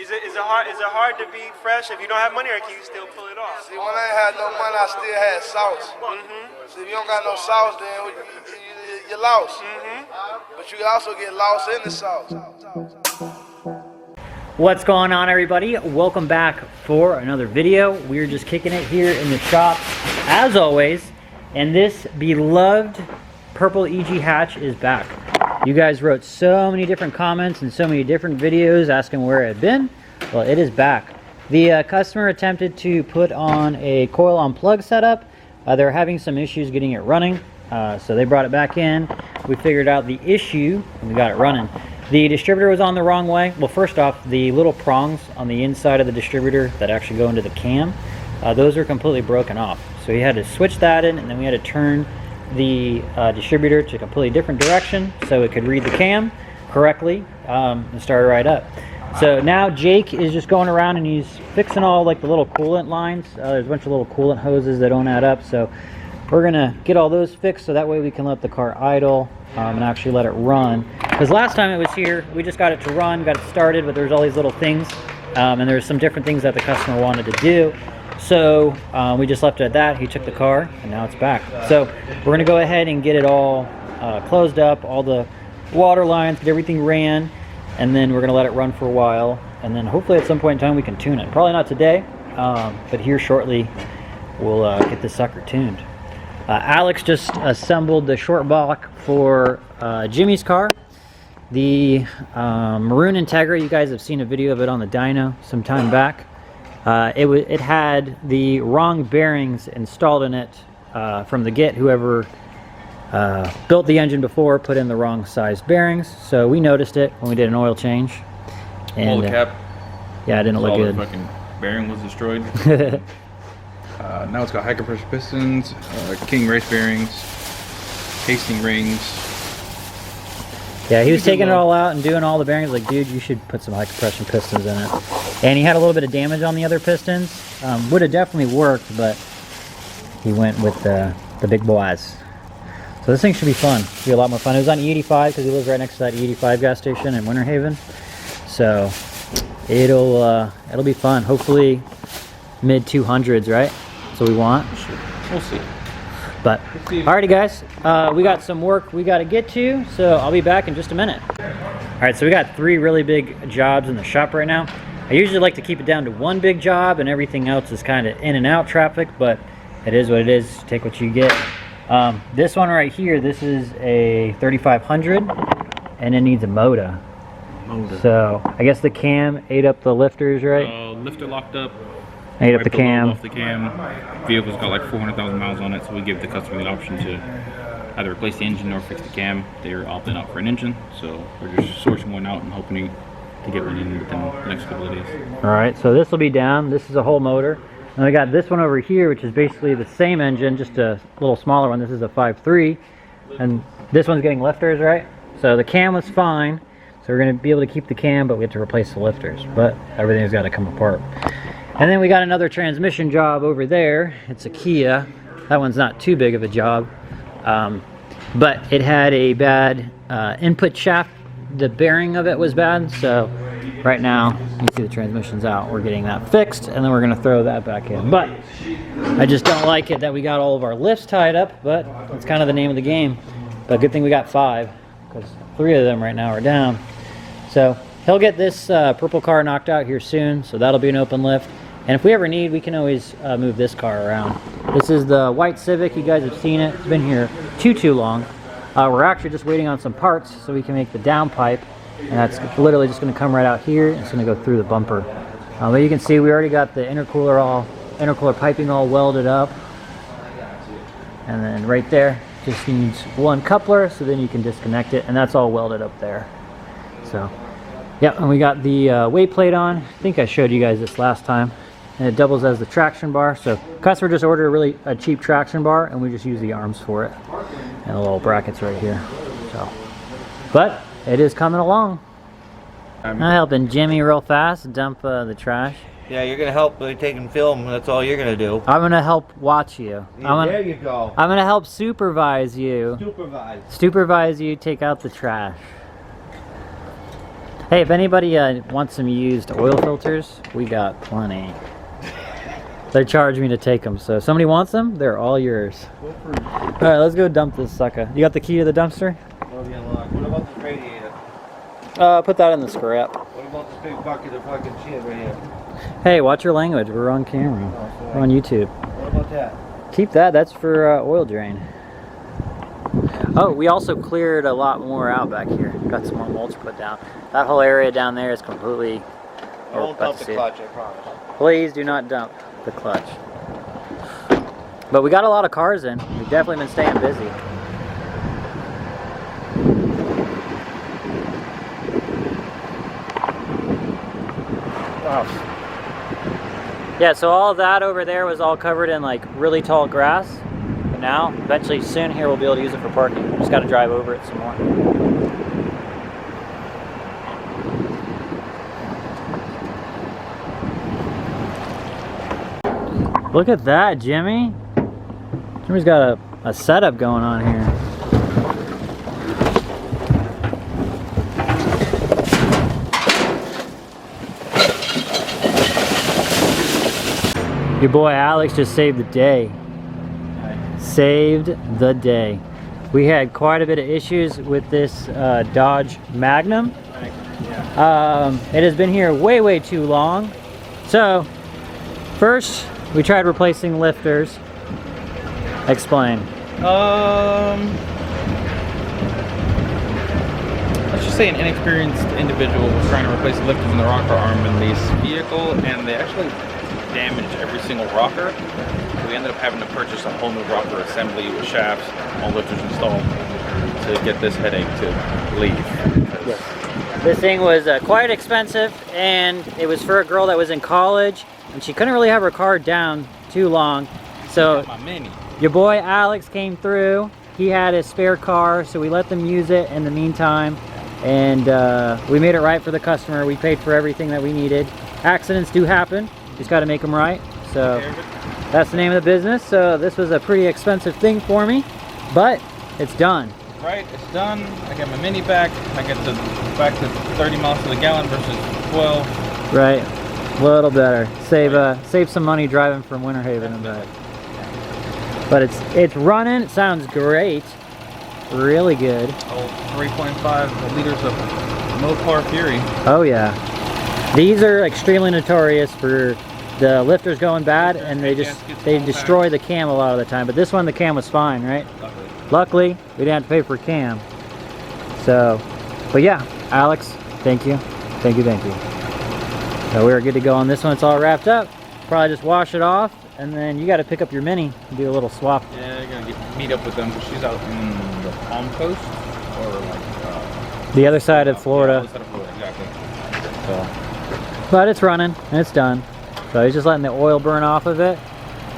Is it hard to be fresh if you don't have money, or can you still pull it off? See, when I ain't had no money, I still had sauce. See, if you don't got no sauce, then you're lost. But you can also get lost in the sauce. What's going on, everybody? Welcome back for another video. We're just kicking it here in the shop as always, and this beloved purple EG hatch is back. You guys wrote so many different comments and so many different videos asking where it had been. Well, it is back. The customer attempted to put on a coil on plug setup. They were having some issues getting it running, so they brought it back in. We figured out the issue and we got it running. The distributor was on the wrong way. Well, first off, the little prongs on the inside of the distributor that actually go into the cam, those are completely broken off. So he had to switch that in, and then we had to turn the distributor to a completely different direction so it could read the cam correctly and start it right up. So now Jake is just going around and he's fixing all like the little coolant lines. There's a bunch of little coolant hoses that don't add up, so we're gonna get all those fixed so that way we can let the car idle and actually let it run. Because last time it was here, we just got it to run, got it started, but there's all these little things, and there's some different things that the customer wanted to do. So we just left it at that. He took the car and now it's back. So we're gonna go ahead and get it all closed up, all the water lines, get everything ran, and then we're gonna let it run for a while, and then hopefully at some point in time we can tune it. Probably not today, but here shortly we'll get this sucker tuned. Alex just assembled the short block for Jimmy's car. The Maroon Integra, you guys have seen a video of it on the dyno some time back. It had the wrong bearings installed in it from the get. Whoever built the engine before put in the wrong size bearings, so we noticed it when we did an oil change. And the cap. Yeah, it didn't look good. The fucking bearing was destroyed. Now it's got high compression pistons, King race bearings, casing rings. Yeah, he was taking it all out and doing all the bearings. Like, dude, you should put some high compression pistons in it. And he had a little bit of damage on the other pistons. Would have definitely worked, but he went with the big boys. So this thing should be fun. Should be a lot more fun. It was on E85 because he lives right next to that E85 gas station in Winter Haven. So it'll be fun. Hopefully mid 200s, right? That's what we want. We'll see. But alrighty, guys, we got some work we got to get to, so I'll be back in just a minute. All right, so we got 3 really big jobs in the shop right now. I usually like to keep it down to 1 big job, and everything else is kind of in and out traffic, but it is what it is. Take what you get. This one right here, this is a 3500, and it needs a motor. So I guess the cam ate up the lifters, right? Lifter locked up. Ate up the cam. Off the cam. Vehicle's got like 400,000 miles on it, so we give the customer the option to either replace the engine or fix the cam. They're opting out for an engine, so we're just sourcing one out and hoping to get one in within the next couple of days. All right, so this will be down. This is a whole motor. And we got this one over here, which is basically the same engine, just a little smaller one. This is a 5.3, and this one's getting lifters, right? So the cam was fine, so we're going to be able to keep the cam, but we have to replace the lifters. But everything's got to come apart. And then we got another transmission job over there. It's a Kia. That one's not too big of a job, but it had a bad input shaft. The bearing of it was bad, so right now you see the transmission's out. We're getting that fixed, and then we're going to throw that back in. But I just don't like it that we got all of our lifts tied up, but that's kind of the name of the game. But good thing we got 5, because 3 of them right now are down. So he'll get this purple car knocked out here soon, so that'll be an open lift. And if we ever need, we can always move this car around. This is the white Civic. You guys have seen it. It's been here too long. We're actually just waiting on some parts so we can make the downpipe. And that's literally just going to come right out here. And it's going to go through the bumper. But you can see we already got the intercooler piping all welded up. And then right there, just needs 1 coupler, so then you can disconnect it. And that's all welded up there. So, yeah, and we got the weight plate on. I think I showed you guys this last time. And it doubles as the traction bar. So customer just ordered a cheap traction bar, and we just use the arms for it. And the little brackets right here. So, but it is coming along. I'm helping Jimmy real fast dump the trash. Yeah, you're gonna help by taking film. That's all you're gonna do. I'm gonna help watch you. There you go. I'm gonna help supervise you. Supervise. Supervise you take out the trash. Hey, if anybody wants some used oil filters, we got plenty. They charge me to take them, so if somebody wants them, they're all yours. All right, let's go dump this sucker. You got the key to the dumpster? What about this radiator? Put that in the scrap. What about this big bucket of fucking shit right here? Hey, watch your language. We're on camera. We're on YouTube. What about that? Keep that. That's for oil drain. Oh, we also cleared a lot more out back here. Got some more mulch put down. That whole area down there is completely... I won't dump the clutch, I promise. Please do not dump the clutch. But we got a lot of cars in. We've definitely been staying busy. Wow. Yeah, so all that over there was all covered in like really tall grass. But now, eventually soon here, we'll be able to use it for parking. Just got to drive over it some more. Look at that, Jimmy. Jimmy's got a setup going on here. Your boy Alex just saved the day. Saved the day. We had quite a bit of issues with this Dodge Magnum. It has been here way too long. So, first, we tried replacing lifters. Explain. Let's just say an inexperienced individual was trying to replace the lifters in the rocker arm in this vehicle, and they actually damaged every single rocker. We ended up having to purchase a whole new rocker assembly with shafts, all lifters installed, to get this headache to leave. Yes. This thing was quite expensive, and it was for a girl that was in college, and she couldn't really have her car down too long. So My Mini. your boy Alex came through. He had a spare car, so we let them use it in the meantime, and we made it right for the customer. We paid for everything that we needed. Accidents do happen. Just got to make them right. So that's the name of the business. So this was a pretty expensive thing for me, but it's done. Right, it's done. I got my Mini back. I get back to 30 miles to the gallon versus 12. Right, a little better. Save some money driving from Winter Haven and back. But it's running. It sounds great. Really good. Oh, 3.5 liters of Mopar Fury. Oh yeah. These are extremely notorious for the lifters going bad, and they destroy the cam a lot of the time. But this one, the cam was fine, right? Luckily, we didn't have to pay for cam. So, but yeah, Alex, thank you. Thank you. So we're good to go on this one. It's all wrapped up. Probably just wash it off, and then you got to pick up your Mini and do a little swap. Yeah, I'm gonna meet up with them because she's out in the Palm Coast, or like the other side of Florida. Yeah, the other side of Florida, exactly. So, but it's running and it's done. So he's just letting the oil burn off of it,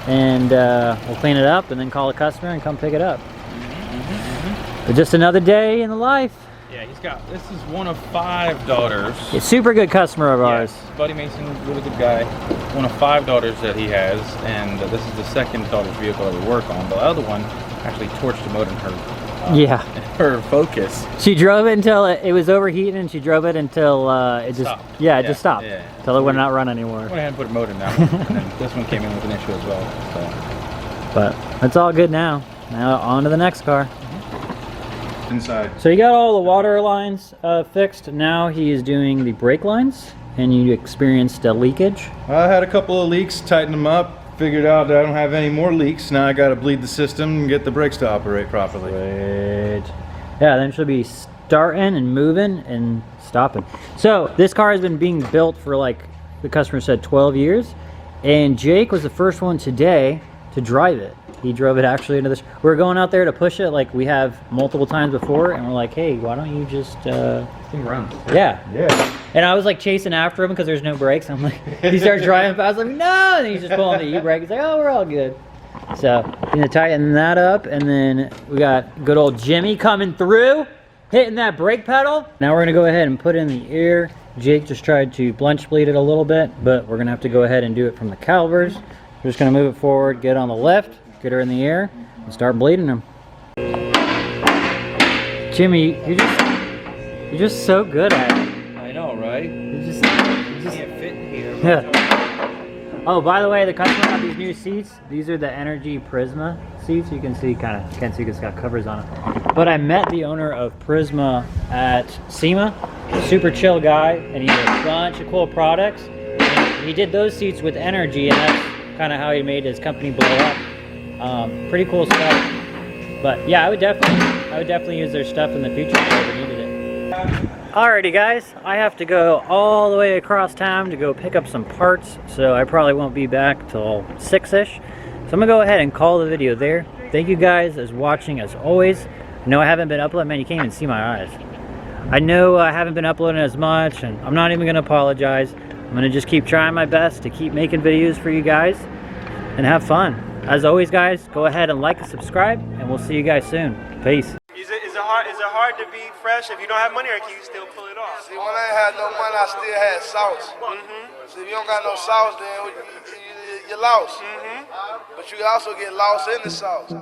and we'll clean it up and then call a customer and come pick it up. But just another day in the life. yeah, this is one of 5 daughters. It's a super good customer of ours. Yes, Buddy Mason, really good guy. One of 5 daughters that he has, and this is the second daughter's vehicle that we work on. The other one actually torched the motor in her her Focus. She drove it until it was overheating, and she drove it until it just stopped. just stopped. Until it would not run anymore. Went ahead and put a motor in that one. And then this one came in with an issue as well. So. But it's all good now. Now on to the next car. Inside. So you got all the water lines fixed. Now he is doing the brake lines, and you experienced a leakage. I had a couple of leaks, tightened them up, figured out that I don't have any more leaks. Now I got to bleed the system and get the brakes to operate properly. Great. Yeah, then she'll be starting and moving and stopping. So this car has been being built for, like the customer said, 12 years, and Jake was the first one today to drive it. He drove it actually into this. We're going out there to push it like we have multiple times before, and we're like, hey, why don't you just Thing runs. yeah. Yeah. And I was like chasing after him because there's no brakes. I'm like, he starts driving fast. I was like, no, and he's just pulling the e-brake. He's like, oh, we're all good. So you're gonna tighten that up, and then we got good old Jimmy coming through, hitting that brake pedal. Now we're gonna go ahead and put in the air. Jake just tried to blanch bleed it a little bit, but we're gonna have to go ahead and do it from the calvers. We're just gonna move it forward, get on the left, get her in the air, and start bleeding them. Jimmy, you're just so good at it. I know. Oh, by the way, the customer got these new seats. These are the Energy Prisma seats. You can see, kind of can't see because it's got covers on it. But I met the owner of Prisma at SEMA. Super chill guy, and he had a bunch of cool products. And he did those seats with Energy, and that's kind of how he made his company blow up. Pretty cool stuff. But yeah, I would definitely use their stuff in the future if I ever needed it. Alrighty guys, I have to go all the way across town to go pick up some parts, so I probably won't be back till 6-ish. So I'm gonna go ahead and call the video there. Thank you guys as watching as always. I know I haven't been uploading, man, you can't even see my eyes. I know I haven't been uploading as much, and I'm not even gonna apologize. I'm gonna just keep trying my best to keep making videos for you guys and have fun. As always guys, go ahead and like and subscribe, and we'll see you guys soon. Peace. Is it hard to be fresh if you don't have money, or can you still pull it off? See, when I ain't had no money, I still had sauce. See, if you don't got no sauce, then you're lost. But you can also get lost in the sauce.